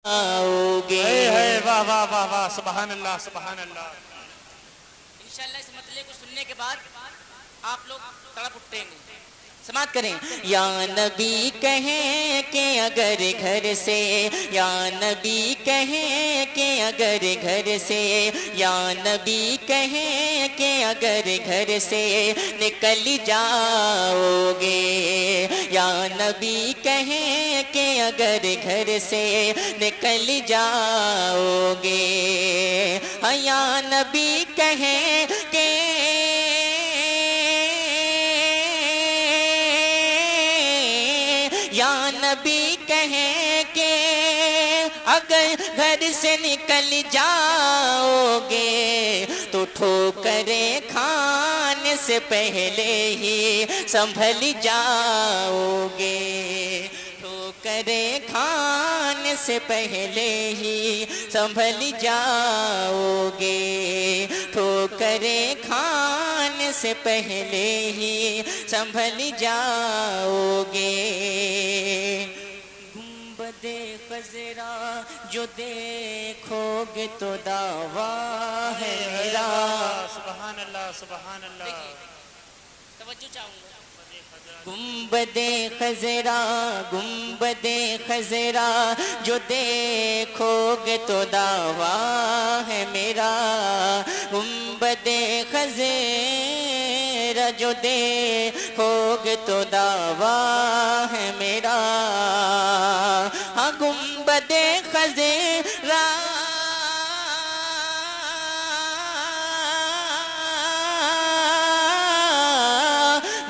گے. واہ واہ واہ واہ، سبحان اللہ سبحان اللہ. انشاءاللہ اس مطلع کو سننے کے بعد آپ لوگ تڑپ اٹھیں گے. سماعت کریں. یا نبی کہیں کہ اگر گھر سے، یا نبی کہیں کہ اگر گھر سے، یا نبی کہیں کہ اگر گھر سے نکل جاؤ گے، یا نبی کہیں کہ اگر گھر سے نکل جاؤ گے. یا نبی کہیں کہ یا نبی کہیں کہ اگر گھر سے نکل جاؤ گے تو ٹھوکریں کھانے سے پہلے ہی سنبھل جاؤ گے. ٹھوکریں کھانے سے پہلے ہی سنبھل جاؤ گے. ٹھوکریں کھانے سے پہلے ہی سنبھل جاؤ گے. گنبد خضرا جو دیکھو گے تو دعویٰ ہے میرا. سبحان اللہ سبحان اللہ. توجہ چاہوں گا. گنبد خضرا، گنبد خضرا جو دیکھو گے تو دعویٰ ہے میرا. گنبد خضرا جو دیکھو گے تو دعویٰ ہے میرا. ہاں گنبد خضرا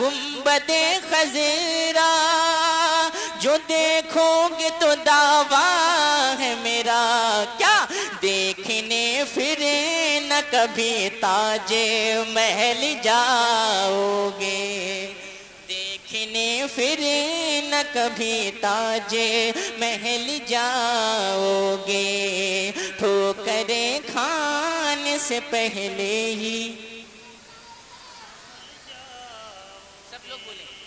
گنبد خضرا جو دیکھو گے تو دعویٰ ہے میرا. کیا دیکھنے پھر نہ کبھی تاج محل جاؤ گے. دیکھنے پھر نہ کبھی تاج محل جاؤ گے. ٹھوکریں کھانے سے پہلے ہی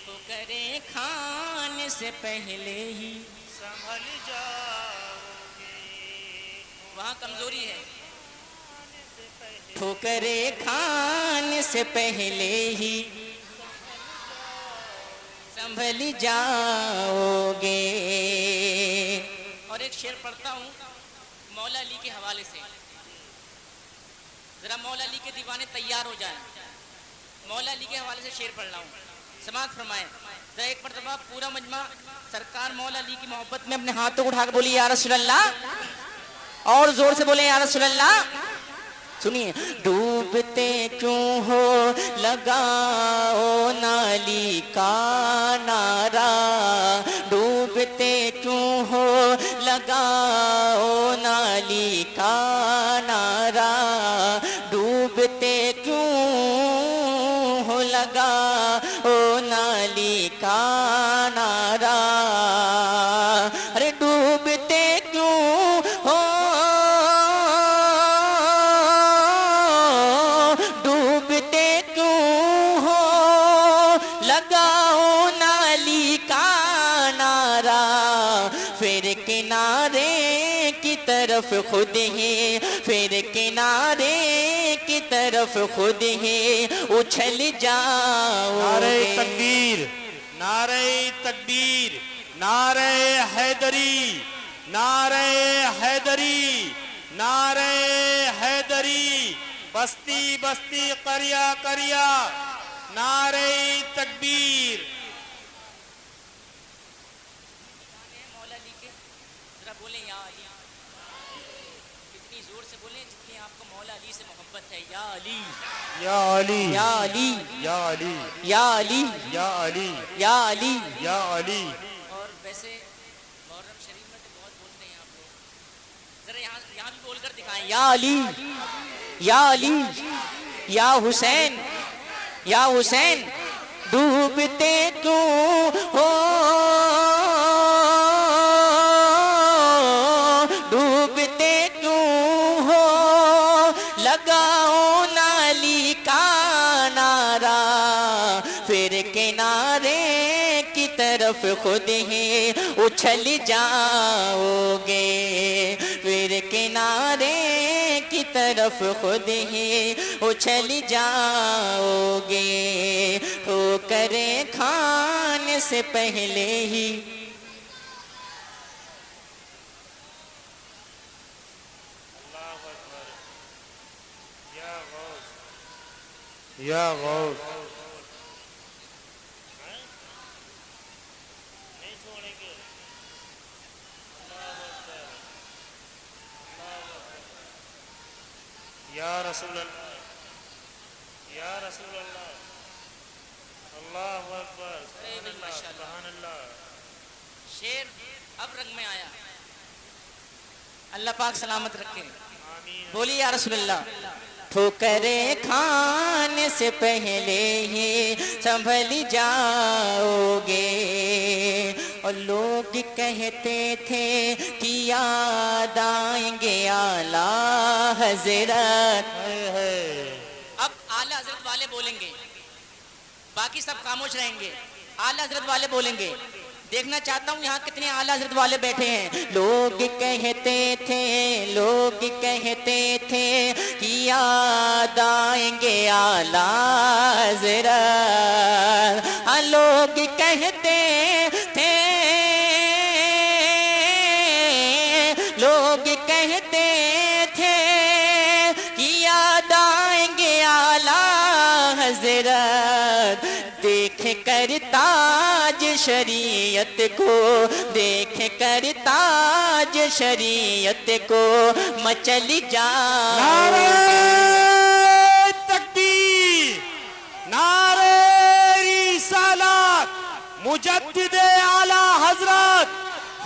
ٹھوکریں کھانے سے پہلے ہی سنبھل جاؤ گے. وہاں کمزوری ہے. ٹھوکریں کھانے سے پہلے ہی سنبھل جاؤ گے. اور ایک شعر پڑھتا ہوں مولا علی کے حوالے سے. ذرا مولا علی کے دیوانے تیار ہو جائیں. مولا علی کے حوالے سے شعر پڑھ رہا ہوں. سماعت فرمائیں. ذرا ایک مرتبہ پورا مجمع سرکار مولا علی کی محبت میں اپنے ہاتھوں کو اٹھا کے بولی یا رسول اللہ. اور زور سے بولیں یا رسول اللہ. سنیے. ڈوبتے کیوں ہو لگاؤ نالی کا نعرہ. ڈوبتے کیوں ہو لگاؤ نالی کا نعرہ. ڈوبتے کیوں ہو لگاؤ نالی کا نعرہ. ارے ڈوبتے کیوں ہو، ڈوبتے کیوں ہو لگاؤ نالی کا نعرہ. پھر کنارے کی طرف خود ہی، پھر کنارے کی طرف خود ہی اچھل جاؤ. نعرہ تکبیر، نعرہ تکبیر، نعرہ حیدری، نعرہ حیدری، نعرہ حیدری. بستی بستی قریہ قریہ نعرہ تکبیر. مولا علی کے ذرا بولیں یا علی. کتنی زور سے بولیں جتنی آپ کو مولا علی سے محبت ہے. یا علی، یا علی، یا علی، یا علی، یا علی، یا علی، یا علی. یا علی. اور ویسے محرم شریف میں تو بہت بولتے ہیں آپ لوگ. ذرا یہاں بھی بول کر دکھائیں یا علی، یا علی، یا حسین، یا حسین. ڈوبتے کیوں ہو، ڈوبتے کیوں ہو لگاؤ نالی کا نعرہ. پھر کنارے کی طرف خود ہی اچھل جاؤ گے. کنارے کی طرف خود ہی اچھل جاؤ گے، ہو کرے کھانے سے پہلے ہی۔ یا غوث یا رسول اللہ، یا رسول اللہ، اللہ اکبر، سبحان اللہ، سبحان اللہ۔ شیر اب رنگ میں آیا، اللہ پاک سلامت رکھے، بولیے یا رسول اللہ۔ ٹھوکرے کھانے سے پہلے ہی سنبھل جاؤ گے، اور لوگ کہتے تھے کہ یاد آئیں گے اعلیٰ حضرت۔ اب اعلیٰ حضرت والے بولیں گے، باقی سب خاموش رہیں گے، اعلیٰ حضرت والے بولیں گے۔ دیکھنا چاہتا ہوں یہاں کتنے اعلیٰ حضرت والے بیٹھے ہیں۔ لوگ کہتے تھے کہ یاد آئیں گے اعلیٰ حضرت، ہاں لوگ کہتے تھے کہ یاد آئیں گے اعلیٰ حضرت۔ دیکھ کر تاج شریعت کو، دیکھ کر تاج شریعت کو مچل جاؤ۔ نعرہ تکبیر، نعرہ رسالت، مجدد اعلی حضرت،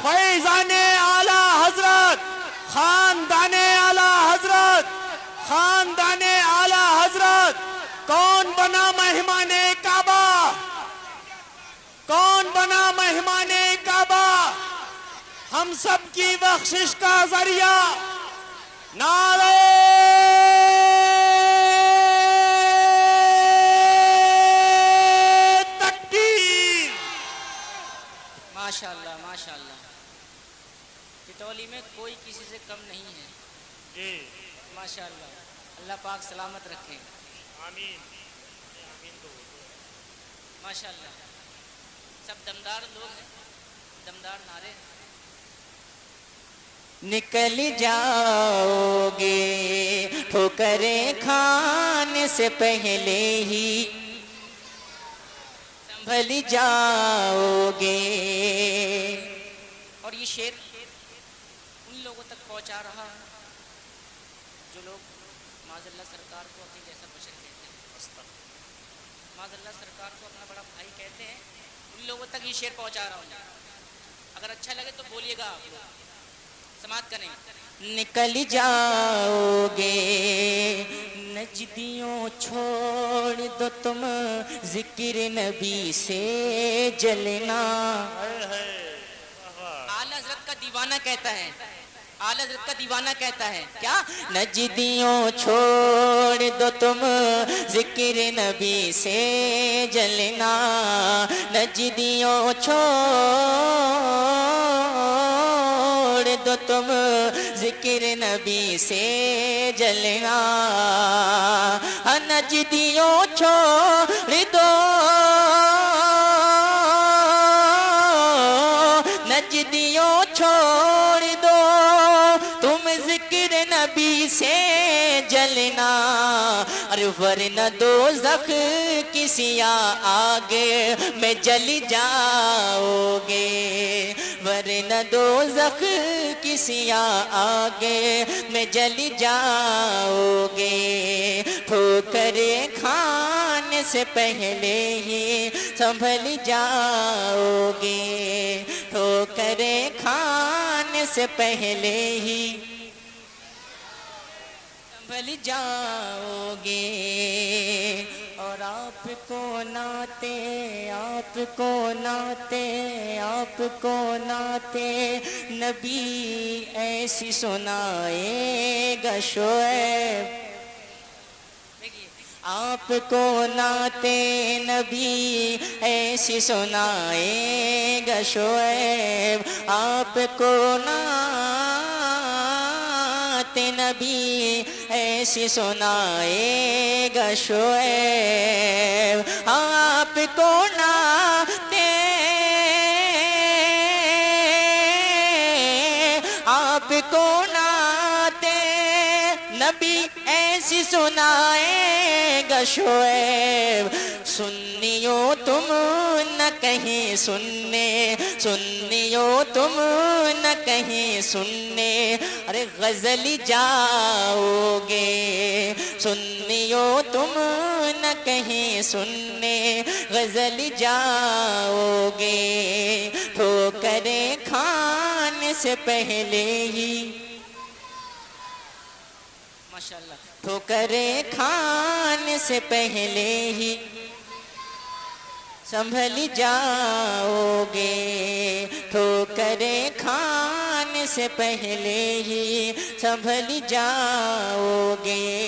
فیضان اعلی حضرت، خاندان اعلی حضرت، خاندان اعلی حضرت۔ کون بنا مہمان کعبہ؟ کون بنا مہمان کعبہ؟ ہم سب کی بخشش کا ذریعہ۔ نعرہ تکبیر۔ ماشاءاللہ ماشاءاللہ، ٹٹولی میں کوئی کسی سے کم نہیں ہے جی ماشاءاللہ، اللہ پاک سلامت رکھے، آمین۔ ماشاءاللہ سب دمدار لوگ ہیں، دمدار نعرے۔ نکل جاؤ گے ٹھوکریں کھانے سے پہلے ہی، سنبھل جاؤ گے۔ اور یہ شعر ان لوگوں تک پہنچا رہا ہے جو لوگ معاذ اللہ سرکار کو اپنی جیسا بشر کہتے ہیں، معاذ اللہ سرکار کو اپنا بڑا بھائی کہتے ہیں، ان لوگوں تک یہ شعر پہنچا رہا ہوں۔ اگر اچھا لگے تو بولیے گا، آپ لوگ سماعت کریں۔ نکل جاؤ گے نجدیوں، چھوڑ دو تم ذکر نبی سے جلنا۔ اعلیٰ حضرت کا دیوانہ کہتا ہے، اعلیٰ حضرت کا دیوانہ کہتا ہے کیا؟ نجدیوں چھوڑ دو تم ذکر نبی سے جلنا، نجدیوں چھوڑ دو تم ذکر نبی سے جلنا، نجدیوں چھوڑ دو، نجدیوں چھوڑ دو تم ذکر نبی سے جلنا، ارے ورنہ دوزخ کی سیاہ آگ میں جل جاؤ گے، ورنہ دوزخ کی سیاہ آگ میں جل جاؤ گے۔ ٹھوکریں کھانے سے پہلے ہی سنبھل جاؤ گے، ٹھوکریں کھانے سے پہلے ہی سنبھل جاؤ گے۔ اور آپ کو ناتے، آپ کو ناتے، آپ کو ناتے نبی ایسی سنائے گا شعیب، آپ کو ناتے نبی ایسی سنائے گا شعیب، آپ کو ناتے نعت نبی ایسی سنائے گا شعیب آپ کو نعت نبی ایسی سنائے گا شعیب سنیو تم نہ کہیں سننے سنیو تم نہ کہیں سننے ارے غزل جاؤ گے سنیو تم نہ کہیں سننے غزل جاؤ گے ٹھوکریں کھانے سے پہلے ہی ماشاءاللہ ٹھوکریں کھانے سے پہلے ہی سنبھل جاؤ گے ٹھوکریں کھانے سے پہلے ہی سنبھل جاؤ گے